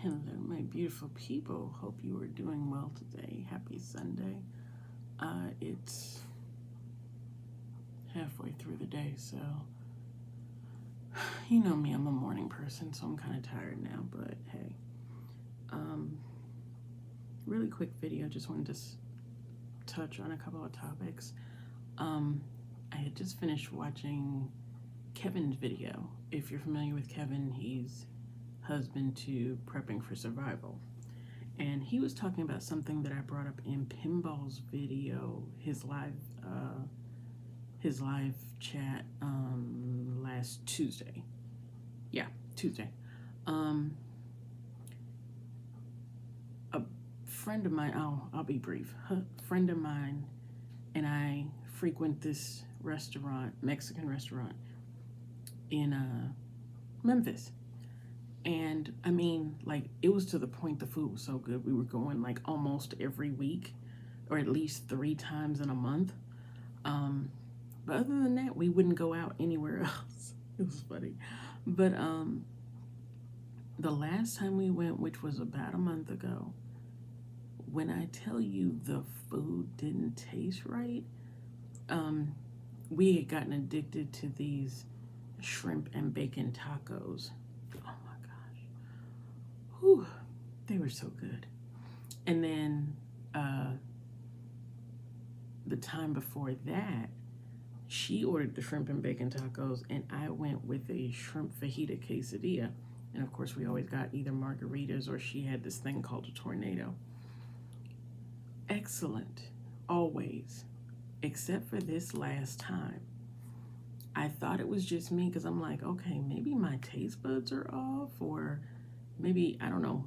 Hello, my beautiful people. Hope you are doing well today. Happy Sunday. It's halfway through the day, so you know me, I'm a morning person, so I'm kind of tired now, but hey. Um, really quick video, just wanted to touch on a couple of topics. I had just finished watching Kevin's video. If you're familiar with Kevin, he's husband to Prepping for Survival. And he was talking about something that I brought up in Pinball's video, his live chat last Tuesday. Yeah, Tuesday. A friend of mine, I'll be brief. A friend of mine and I frequent this restaurant, Mexican restaurant in Memphis. And I mean, like, it was to the point the food was so good. We were going like almost every week, or at least 3 times in a month. But other than that, we wouldn't go out anywhere else. It was funny. But the last time we went, which was about a month ago, when I tell you the food didn't taste right, we had gotten addicted to these shrimp and bacon tacos. Oh my gosh. Whew, they were so good. And then the time before that, she ordered the shrimp and bacon tacos, and I went with a shrimp fajita quesadilla. And of course, we always got either margaritas or she had this thing called a tornado. Excellent, always, except for this last time. I thought it was just me because I'm like, okay, maybe my taste buds are off, or maybe, I don't know,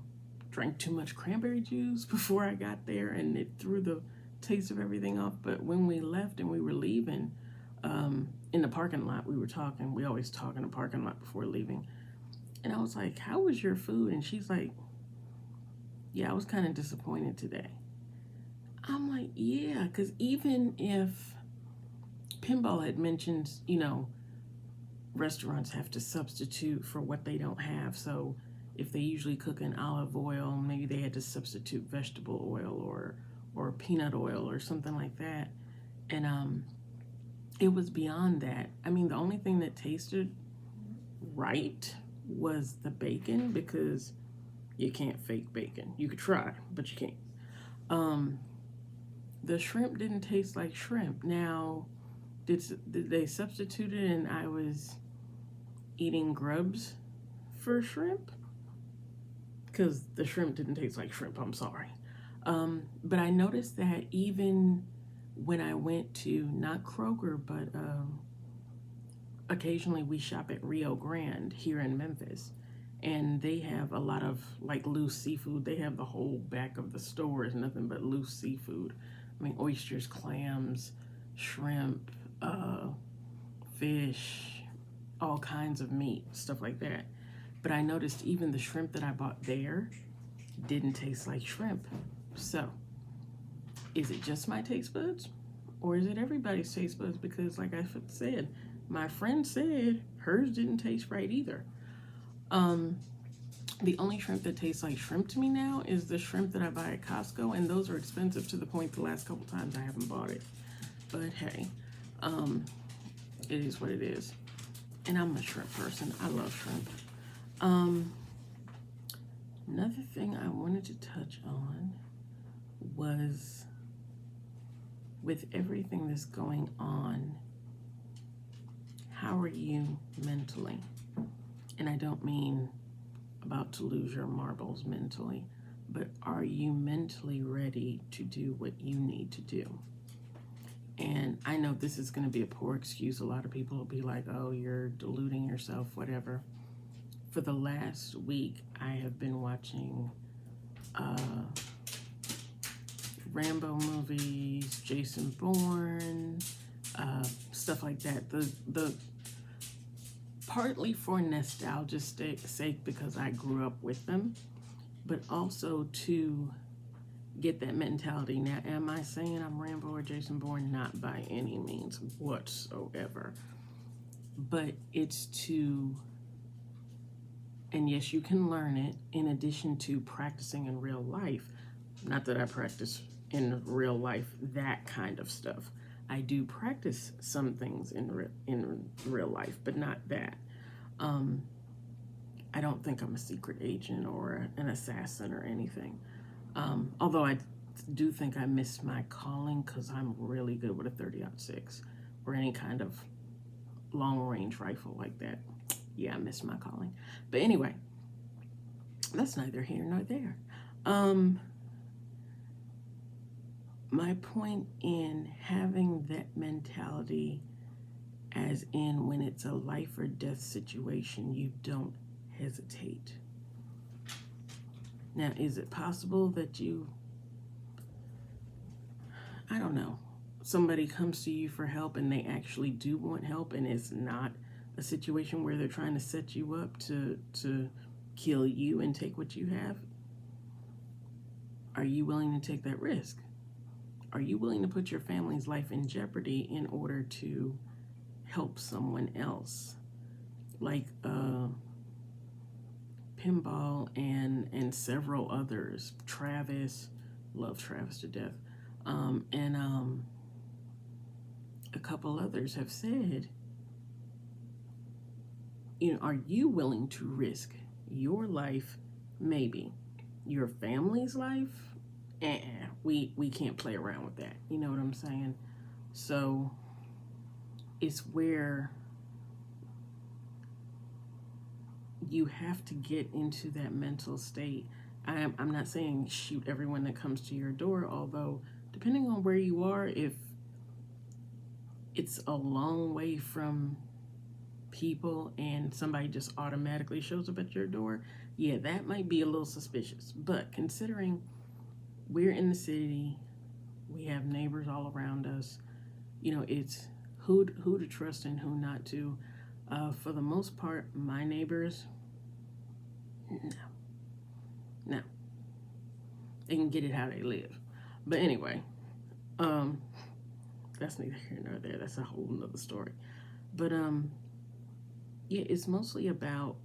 drank too much cranberry juice before I got there and it threw the taste of everything off. But when we left and we were leaving, in the parking lot, we were talking. We always talk in the parking lot before leaving. And I was like, how was your food? And she's like, yeah, I was kind of disappointed today. I'm like, yeah, because even if Pinball had mentioned, restaurants have to substitute for what they don't have. So if they usually cook in olive oil, maybe they had to substitute vegetable oil or peanut oil or something like that. And it was beyond that. I mean, the only thing that tasted right was the bacon, because you can't fake bacon. You could try, but you can't. The shrimp didn't taste like shrimp. Now, did they substitute it and I was eating grubs for shrimp? Because the shrimp didn't taste like shrimp, I'm sorry. But I noticed that even when I went to, not Kroger, but occasionally we shop at Rio Grande here in Memphis, and they have a lot of like loose seafood. They have the whole back of the store is nothing but loose seafood. I mean, oysters, clams, shrimp, fish, all kinds of meat, stuff like that. But I noticed even the shrimp that I bought there didn't taste like shrimp. So, is it just my taste buds? Or is it everybody's taste buds? Because, like I said, my friend said hers didn't taste right either. The only shrimp that tastes like shrimp to me now is the shrimp that I buy at Costco, and those are expensive to the point the last couple times I haven't bought it. But hey, it is what it is. And I'm a shrimp person. I love shrimp. Another thing I wanted to touch on was, with everything that's going on, how are you mentally? And I don't mean about to lose your marbles mentally, but are you mentally ready to do what you need to do? And I know this is going to be a poor excuse. A lot of people will be like, oh, you're deluding yourself, whatever. For the last week, I have been watching Rambo movies, Jason Bourne, stuff like that. The partly for nostalgia's sake, because I grew up with them, but also to get that mentality. Now, am I saying I'm Rambo or Jason Bourne? Not by any means whatsoever. But it's to And yes, you can learn it in addition to practicing in real life. Not that I practice in real life that kind of stuff. I do practice some things in real life, but not that. Um, I don't think I'm a secret agent or an assassin or anything. Although I do think I missed my calling because I'm really good with a 30-06 or any kind of long range rifle like that. Yeah, I missed my calling. But anyway, that's neither here nor there. My point in having that mentality, as in when it's a life or death situation, you don't hesitate. Now, is it possible that I don't know, somebody comes to you for help and they actually do want help and it's not a situation where they're trying to set you up to kill you and take what you have? Are you willing to take that risk? Are you willing to put your family's life in jeopardy in order to help someone else? Like Pinball and several others. Travis, love Travis to death. And a couple others have said, are you willing to risk your life, maybe your family's life? We can't play around with that. You know what I'm saying? So it's where you have to get into that mental state. I'm not saying shoot everyone that comes to your door, although depending on where you are, if it's a long way from people and somebody just automatically shows up at your door, yeah, that might be a little suspicious. But considering we're in the city, we have neighbors all around us, it's who to trust and who not to. For the most part, my neighbors, no, they can get it how they live. But anyway, that's neither here nor there. That's a whole nother story. But yeah, it's mostly about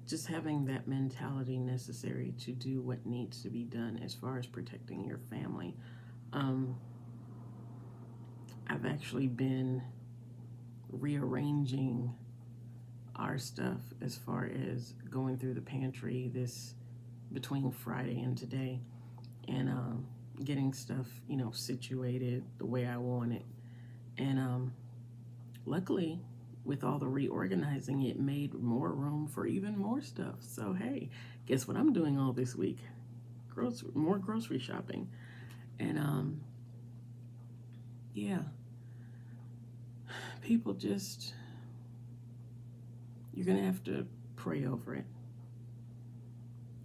just having that mentality necessary to do what needs to be done as far as protecting your family. I've actually been rearranging our stuff as far as going through the pantry this between Friday and today, and getting stuff situated the way I want it. And luckily, with all the reorganizing, it made more room for even more stuff. So hey, guess what I'm doing all this week? More grocery shopping. And yeah, people just, you're gonna have to pray over it.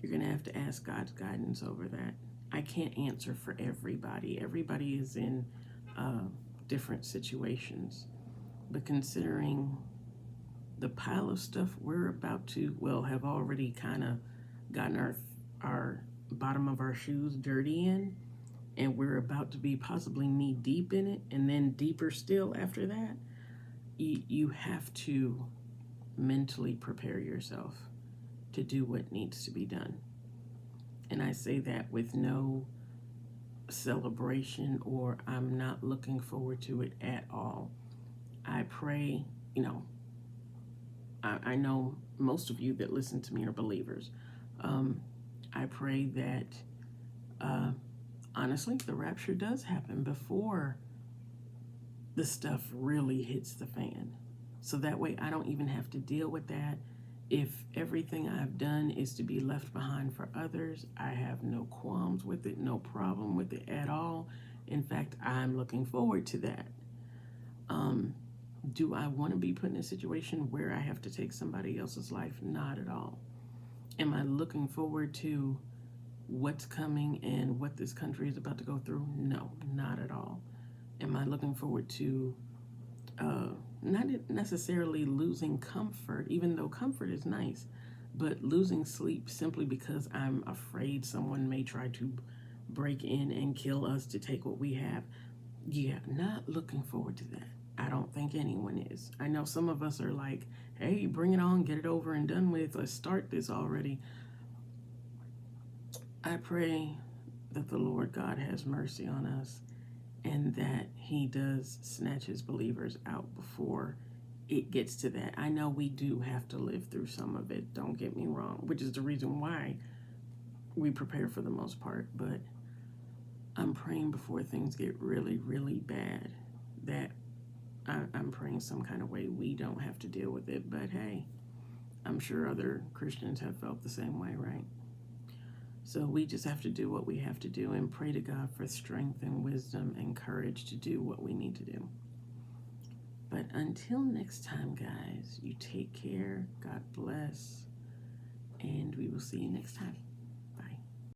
You're gonna have to ask God's guidance over that. I can't answer for everybody. Everybody is in different situations. But considering the pile of stuff we're about to, have already kind of gotten our bottom of our shoes dirty in, and we're about to be possibly knee deep in it, and then deeper still after that, you have to mentally prepare yourself to do what needs to be done. And I say that with no celebration, or I'm not looking forward to it at all. I pray, I know most of you that listen to me are believers. I pray that, honestly, the rapture does happen before the stuff really hits the fan. So that way I don't even have to deal with that. If everything I've done is to be left behind for others, I have no qualms with it, no problem with it at all. In fact, I'm looking forward to that. Do I want to be put in a situation where I have to take somebody else's life? Not at all. Am I looking forward to what's coming and what this country is about to go through? No, not at all. Am I looking forward to not necessarily losing comfort, even though comfort is nice, but losing sleep simply because I'm afraid someone may try to break in and kill us to take what we have? Yeah, not looking forward to that. I don't think anyone is. I know some of us are like, hey, bring it on, get it over and done with. Let's start this already. I pray that the Lord God has mercy on us and that He does snatch His believers out before it gets to that. I know we do have to live through some of it, don't get me wrong, which is the reason why we prepare for the most part. But I'm praying before things get really, really bad that I'm praying some kind of way we don't have to deal with it. But hey, I'm sure other Christians have felt the same way, right? So we just have to do what we have to do and pray to God for strength and wisdom and courage to do what we need to do. But until next time, guys, you take care. God bless. And we will see you next time.